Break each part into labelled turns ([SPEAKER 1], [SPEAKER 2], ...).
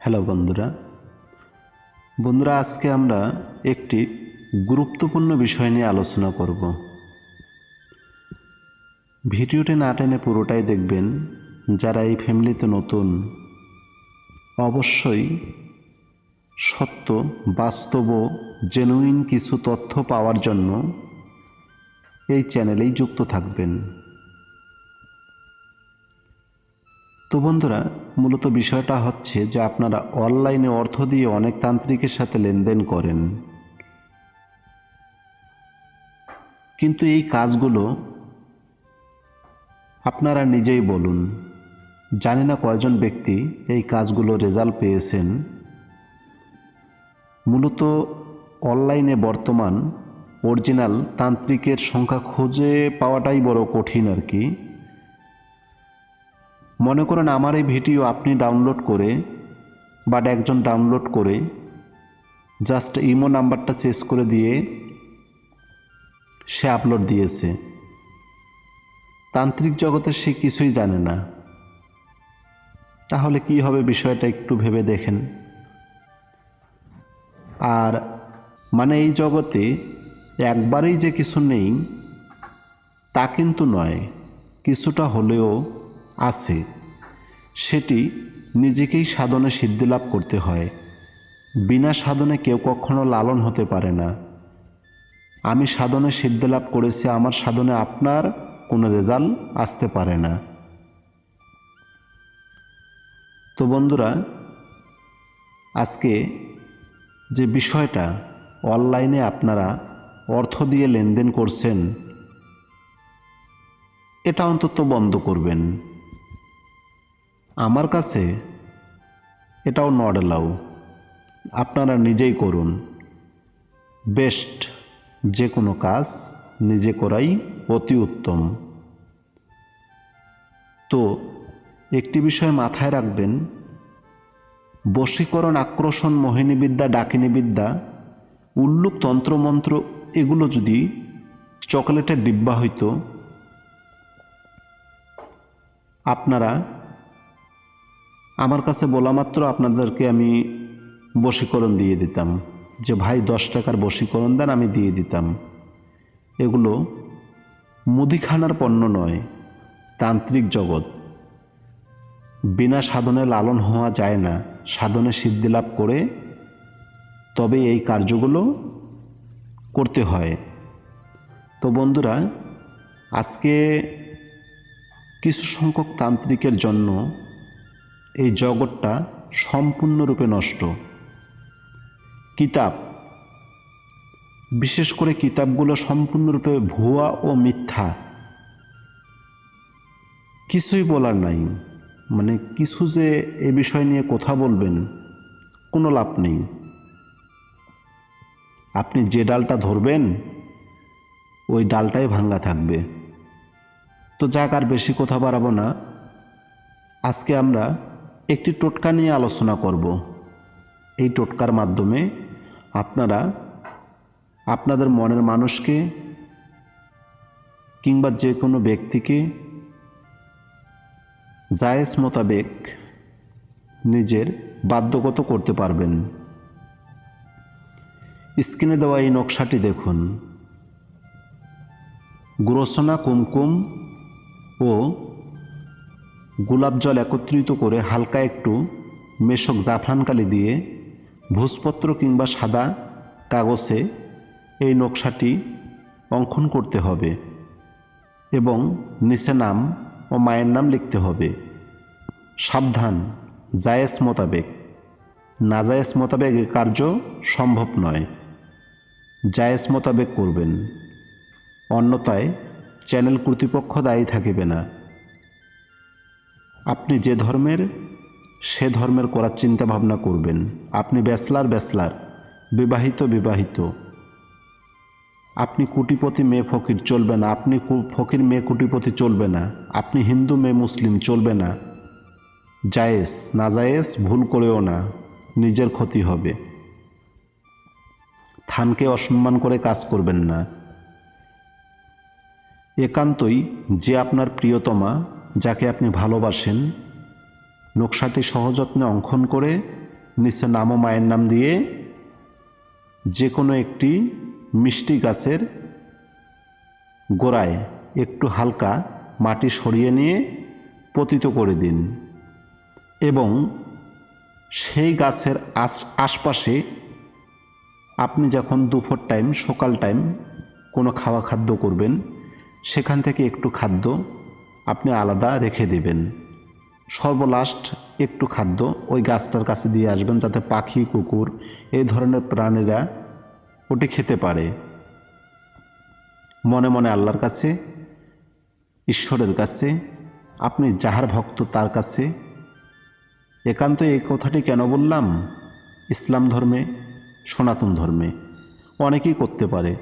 [SPEAKER 1] Hello বন্ধুরা আজকে আমরা একটি গুরুত্বপূর্ণ বিষয় নিয়ে আলোচনা করব। ভিডিওটি না টেনে পুরোটাই দেখবেন। যারা এই ফ্যামিলিতে নতুন, অবশ্যই সত্য, বাস্তব ও জেনুইন কিছু তথ্য পাওয়ার জন্য এই চ্যানেলেই যুক্ত থাকবেন। তো বন্ধুরা, মূলত বিষয়টা হচ্ছে যে আপনারা অনলাইনে অর্থ দিয়ে অনেক তান্ত্রিকের সাথে লেনদেন করেন, কিন্তু এই কাজগুলো আপনারা নিজেই বলুন, জানি না কয়জন ব্যক্তি এই কাজগুলো রেজাল্ট পেয়েছেন। মূলত অনলাইনে বর্তমান অরিজিনাল তান্ত্রিকের সংখ্যা খুঁজে পাওয়াটাই বড় কঠিন আর কি। মনে করেন আমার এই ভিডিও আপনি ডাউনলোড করে বা একজন ডাউনলোড করে জাস্ট ইমো নাম্বারটা চেঞ্জ করে দিয়ে সে আপলোড দিয়েছে। তান্ত্রিক জগতে সে কিছুই জানে না। তাহলে কি হবে বিষয়টা একটু ভেবে দেখেন। আর মানে এই জগতে একবারেই যে কিছু নেই তা কিন্তু নয়, কিছুটা হলেও আছে। সেটি নিজেকেই সাধনে সিদ্ধি লাভ করতে হয়। বিনা সাধনে কেউ কখনো লালন হতে পারে না। আমি সাধনে সিদ্ধি লাভ করেছি, আমার সাধনে আপনার কোনো রেজাল্ট আসতে পারে না। তো বন্ধুরা, আজকে যে বিষয়টা, অনলাইনে আপনারা অর্থ দিয়ে লেনদেন করছেন, এটা অন্তত বন্ধ করবেন। আমার কাছে এটাও নট অ্যালাউ। আপনারা নিজেই করুন। বেস্ট যে কোনো কাজ নিজে করাই অতি উত্তম। তো একটি বিষয় মাথায় রাখবেন, বশীকরণ, আকর্ষণ, মোহিনীবিদ্যা, ডাকিনীবিদ্যা, উল্লুক, তন্ত্রমন্ত্র এগুলো যদি চকোলেটের ডিব্বা হইতো, আপনারা আমার কাছে বলা মাত্র আপনাদেরকে আমি বশীকরণ দিয়ে দিতাম, যে ভাই 10 টাকার বশীকরণ দেন, আমি দিয়ে দিতাম। এগুলো মুদিখানার পণ্য নয়, তান্ত্রিক জগৎ। বিনা সাধনে লালন হওয়া যায় না। সাধনে সিদ্ধি লাভ করে তবে এই কার্যগুলো করতে হয়। তো বন্ধুরা, আজকে কিছু সংখ্যক তান্ত্রিকের জন্য এই জগৎটা সম্পূর্ণরূপে নষ্ট। কিতাব, বিশেষ করে কিতাবগুলো সম্পূর্ণরূপে ভুয়া ও মিথ্যা। কিছুই বলার নাই। মানে কিছু যে এ বিষয় নিয়ে কথা বলবেন, কোনো লাভ নেই। আপনি যে ডালটা ধরবেন ওই ডালটাই ভাঙ্গা থাকবে। তো যাক, আর বেশি কথা বাড়াবো না। আজকে আমরা একটি টোটকা নিয়ে আলোচনা করব। এই টোটকার মাধ্যমে আপনারা আপনাদের মনের মানুষকে কিংবা যে কোনো ব্যক্তিকে জায়েজ মোতাবেক নিজের বাধ্যগত করতে পারবেন। স্ক্রিনে দেওয়া এই নকশাটি দেখুন। গুরসোনা, কুমকুম ও গোলাপ জল একত্রিত করে হালকা একটু মেশক জাফরানকালি দিয়ে ভূসপত্র কিংবা সাদা কাগজে এই নকশাটি অঙ্কন করতে হবে এবং নিচে নাম ও মায়ের নাম লিখতে হবে। সাবধান, জায়েজ মোতাবেক। নাজায়েজ মোতাবেক এ কার্য সম্ভব নয়। জায়েজ মোতাবেক করবেন, অন্যথায় চ্যানেল কর্তৃপক্ষ দায়ী থাকিবে না। আপনি যে ধর্মের সে ধর্মের করার চিন্তা ভাবনা করবেন। আপনি ব্যাচলার, বিবাহিত। আপনি কোটিপতি মেয়ে ফকির চলবে না। আপনি ফকির মেয়ে কোটিপতি চলবে না। আপনি হিন্দু মেয়ে মুসলিম চলবে না। জায়েজ, নাজায়েজ ভুল করেও না, নিজের ক্ষতি হবে। থানকে অসম্মান করে কাজ করবেন না। একান্তই যে আপনার প্রিয়তমা, যাকে আপনি ভালোবাসেন, নকশাটি সযত্নে অঙ্কন করে নিচে নাম ও মায়ের নাম দিয়ে যে কোনো একটি মিষ্টি গাছের গোড়ায় একটু হালকা মাটি সরিয়ে নিয়ে পতিত করে দিন এবং সেই গাছের আশপাশে আপনি যখন দুপুর টাইম সকাল টাইম কোনো খাওয়া খাদ্য করবেন সেখান থেকে একটু খাদ্য আপনি আলাদা রেখে দেবেন। সর্বলাস্ট একটু খাদ্য ওই গাছটার কাছে দিয়ে আসবেন যাতে পাখি কুকুর এই ধরনের প্রাণীরা ওটি খেতে পারে। মনে মনে আল্লাহর কাছে, ঈশ্বরের কাছে, আপনি যাহার ভক্ত তার কাছে একান্ত এই কথাটি কেন বললাম? ইসলাম ধর্মে, সনাতন ধর্মে অনেকেই করতে পারে।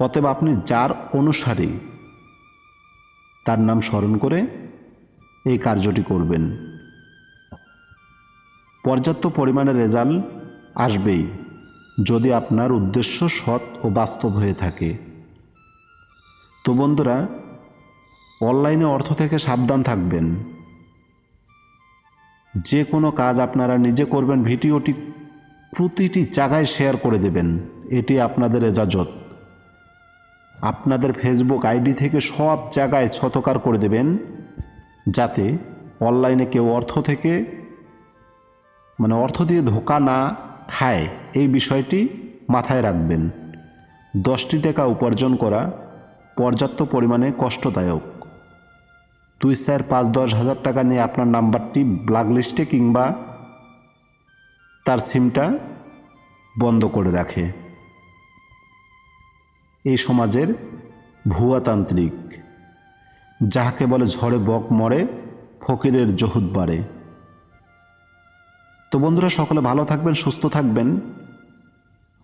[SPEAKER 1] অতএব আপনি যার অনুসারী তার নাম স্মরণ করে এই কার্যটি করবেন। পর্যাপ্ত পরিমাণে রেজাল্ট আসবেই যদি আপনার উদ্দেশ্য সৎ ও বাস্তব হয়ে থাকে। তো বন্ধুরা, অনলাইনে অর্থ থেকে সাবধান থাকবেন। যে কোনো কাজ আপনারা নিজে করবেন, ভিডিওটি প্রতিটি জায়গায় শেয়ার করে দেবেন, এটি আপনাদের এজাজত। আপনাদের ফেসবুক আইডি থেকে সব জায়গায় ছতকার করে দেবেন যাতে অনলাইনে কেউ অর্থ দিয়ে ধোঁকা না খায়। এই বিষয়টি মাথায় রাখবেন। 10টি টাকা উপার্জন করা পর্যাপ্ত পরিমাণে কষ্টদায়ক। 2, 4, 5, 10 হাজার টাকা নিয়ে আপনার নাম্বারটি ব্ল্যাকলিস্টে কিংবা তার সিমটা বন্ধ করে রাখে এই সমাজের ভুয়াতান্ত্রিক, যাহাকে বলে ঝড়ে বক মরে, ফকিরের জহুদ বাড়ে। তো বন্ধুরা, সকলে ভালো থাকবেন, সুস্থ থাকবেন।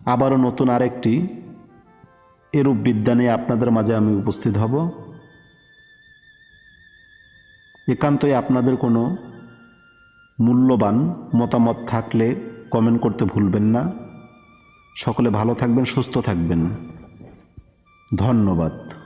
[SPEAKER 1] আবারও নতুন আরেকটি এরূপ বিদ্যা নিয়ে আপনাদের মাঝে আমি উপস্থিত হব। একান্তই আপনাদের কোনো মূল্যবান মতামত থাকলে কমেন্ট করতে ভুলবেন না। সকলে ভালো থাকবেন, সুস্থ থাকবেন। ধন্যবাদ।